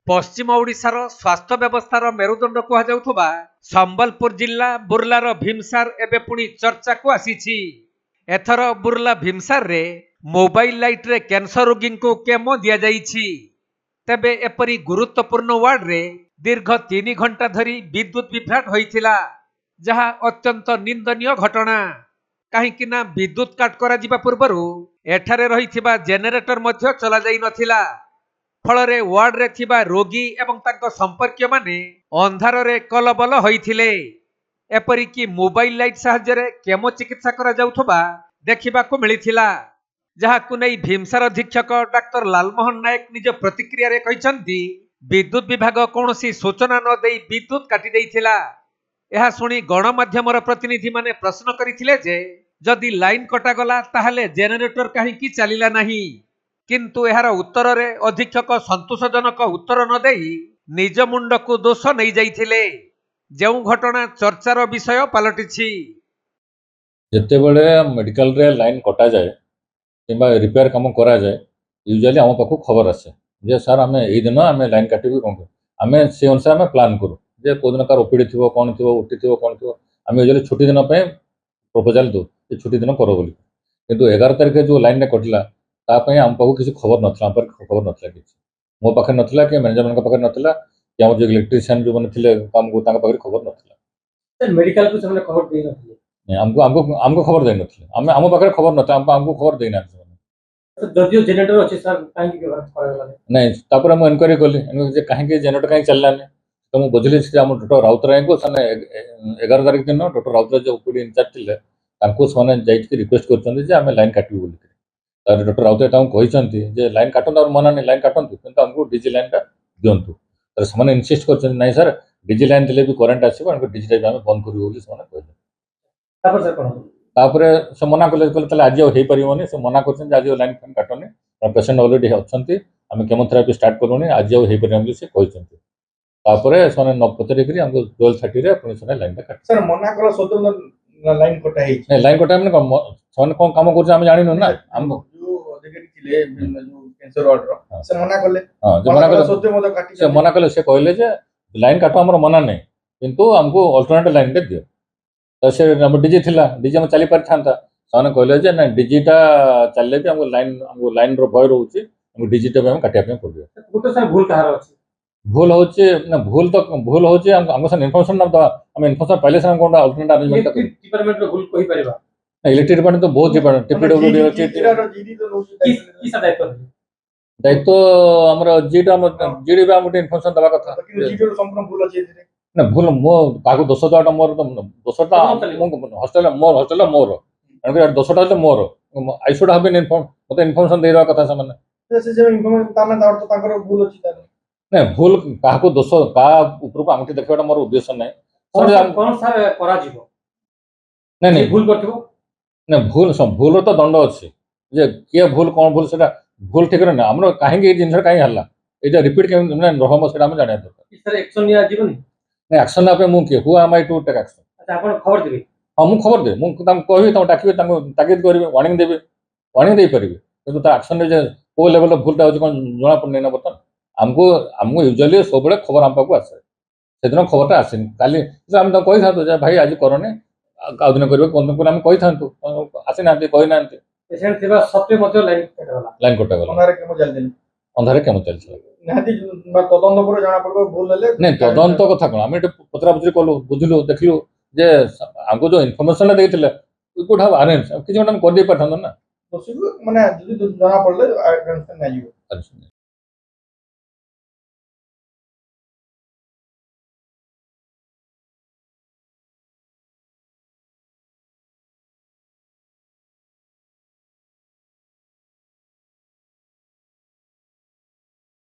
पश्चिम ओडिशार स्वास्थ्य व्यवस्थार मेरुदंड कहुवा संबलपुर जिला बुर्लार भीमसार एबे पुणी चर्चा को आसी। एथर बुर्ला भीमसार रे मोबाइल लाइट रे कैंसर रोगी को केमो दिया जाइछि। तेबे एपरी गुरुत्वपूर्ण वार्ड रे दीर्घ 3 घंटा धरी विद्युत विभ्राट होइथिला, जहा अत्यंत निंदनीय घटना। कहीं विद्युत काट करा जिबा पूर्वरु एठारे रहिथिबा जेनेरेटर मध्य चला जाई नथिला। फलरे वार्ड रे थिबा रोगी एवं तांको संपर्कीय माने अंधार रे कलबल होइथिले। एपरिकी मोबाइल लाइट साहाय्य रे केमो चिकित्सा करा जाउथबा देखिबा को मिलिथिला, जहाकु नै भीमसार अधीक्षक डाक्टर लालमोहन नायक निज प्रतिक्रिया रे कहिसंती विद्युत विभाग कोनोसी सूचना न देई विद्युत काटी देइथिला। यह शुणी गणमाध्यमर प्रतिनिधि माने प्रश्न करथिले जे जदि लाइन कटा गला ताहले जेनेरेटर काहेकि चलिला नाही, किंतु एहार उत्तर रे अधीक्षक संतोषजनक उत्तर न देई निज मुंड को दोष नहीं जाइथिले, जेउ घटना चर्चार विषय पलटिछि। जेतेबेले मेडिकल रे लाइन कटा जाए किंबा रिपेयर काम करा जाए यूजुअली हम पाखु खबर आसे जे सर आमे एई दिन आमे लाइन काटिबी कोन आमे से अनुसार आमे प्लान करू जे कोदिन कार ओपीडी थिबो कोन थिबो ओटी थिबो कोन थिबो आमे यूजुअली छुट्टी दिन पे प्रपोजल दो जे छुट्टी दिन करो बोली, किंतु 11 तारिख जो लाइन ने कटिला ता पई हम पाखु किसी खबर नथला, पर खबर नथला किछि मो पाखे नथला कि मैनेजमेंट का पाखे नथला कि हम जो इलेक्ट्रिशियन जो माने थिले काम को तांका पाखे खबर नथला। सर मेडिकल को हमने खबर दे नथले नहीं हमको हमको हमको खबर दे नथले, हम पाखे खबर नथला, हमको खबर देना। तो जदियो जनरेटर अछि सर काहे के व्यवहार कराला नहीं तापर हम इंक्वायरी कली जे काहे के जनरेटर काहे चललाने तो मु बुझली से हम डॉक्टर राउतराय को सने 11 तारिख दिन डॉक्टर राउतराय जो ओपीडी इंचार्ज थिले तांको सने जाइत के रिक्वेस्ट करछन जे हमें लाइन काटिबो बोली। तार डॉक्टर राउतराय तांको कहिसंती जे लाइन काटन और मना नहीं लाइन काटंतु किंतु हमको डीजी लाइन टा दियंतु। तर सने इंसिस्ट करछन नहीं सर डीजी लाइन दिले भी करंट आसीबो हमको डीजी लाइन हम बंद करिवो बोली सने कहले। तापर सर कोन तापरे से मना कले तले आज हे परिवनी से मना करछन आज लाइन फैन काटनी पेशेंट ऑलरेडी अछंती आमे केमोथेरापी स्टार्ट करूनी आज हे परिवनी से कहिसंती। तापरे सने न पचरे करी हमको 12:30 रे पुनी सने लाइन काट सर मना कला सतो लाइन कटा है नहीं लाइन कटा माने सने कोन काम करछ हम जानिनो ना हम जो अधिकारी थिले जो कैंसर वार्ड रो से मना कले हां जो मना कले सतो मत काटी से मना कले से कहले जे लाइन काटो हमर मना नहीं किंतु हमको अल्टरनेटिव लाइन दे दियो। तो से हम डीजी थिला डीजी हम चली पर थांता सने कहले जे ना डीजी टा चलले भी हमको लाइन रो भय रहउची हमको डीजी टा हम काटिया पे पड़ियो। तो सर भूल कहार अछि भूल होचे ना भूल होचे हमको सन इन्फॉर्मेशन ना दवा हम इन्फॉर्मेशन पहले से हम कोन अल्टरनेट अरेंजमेंट कर डिपार्टमेंट रो भूल कहि परिबा इलेक्ट्रिक डिपार्टमेंट तो बहुत डिपार्टमेंट टीपीडब्ल्यूडी होचे जीडी तो नो की दायित्व दायित्व हमर जीडी हम जीडी बा हमटे इन्फॉर्मेशन दवा कथा लेकिन जीडी संपूर्ण भूल अछि ना भूल मो काको दोषटा मोर दोषटा हॉस्टल मोर अनके दोषटा मोर I should have been inform मते इन्फॉर्मेशन देवा कथा समान से जे इन्फॉर्मेशन ताना दावर तो ताकर भूल अछि तार नहीं भूल काको दोष का ऊपर को आंगठी देखवाटा मोर उद्देश्य नहीं कोन सर करा जीवो नहीं नहीं भूल करथिबो ना भूल तो दंड अछि जे के भूल कोन भूल सेटा भूल ठीक ना हमरो काहे के जिंस काहे हल्ला एटा रिपीट के ना रहम सेटा हम जाने दरकार सर एक्शन निया जीवनी नहीं एक्शन ना पे मु के हु am I to take action. अच्छा आपण खबर देबी हां मु खबर दे मु तम कहबी तम डाकिबे तम ताकीद करबे वार्निंग देबे वार्निंग दे परिबे किंतु ता एक्शन रे जे को लेवल भूलटा होछ कोन जणा पड़ने ना बतन हमको यूजुअली सब बड़े खबर हम पाको आसे सेदिन खबरटा आसेनी काली हम तो कहि थातो जे भाई आज करने आ दिन करबे कोन कोन हम कहि थातो आसे ना कहि नांते पेशेंट थिबा सत्य मध्य लाइन कटा गला लाइन कटा गला अंधारे केमो जल दिन अंधारे केमो चलछ नाती तदंत पर जाना पड़बो भूल लेले नहीं तदंत कथा कोन हम पतरा पतरी कलु बुझलु देखलु जे हमको जो इन्फॉर्मेशन देथिले वी कुड हैव अरेंज किछ हम कर दे पठान ना दोषी माने जदी जाना पड़ले एक्शन नै आइयो।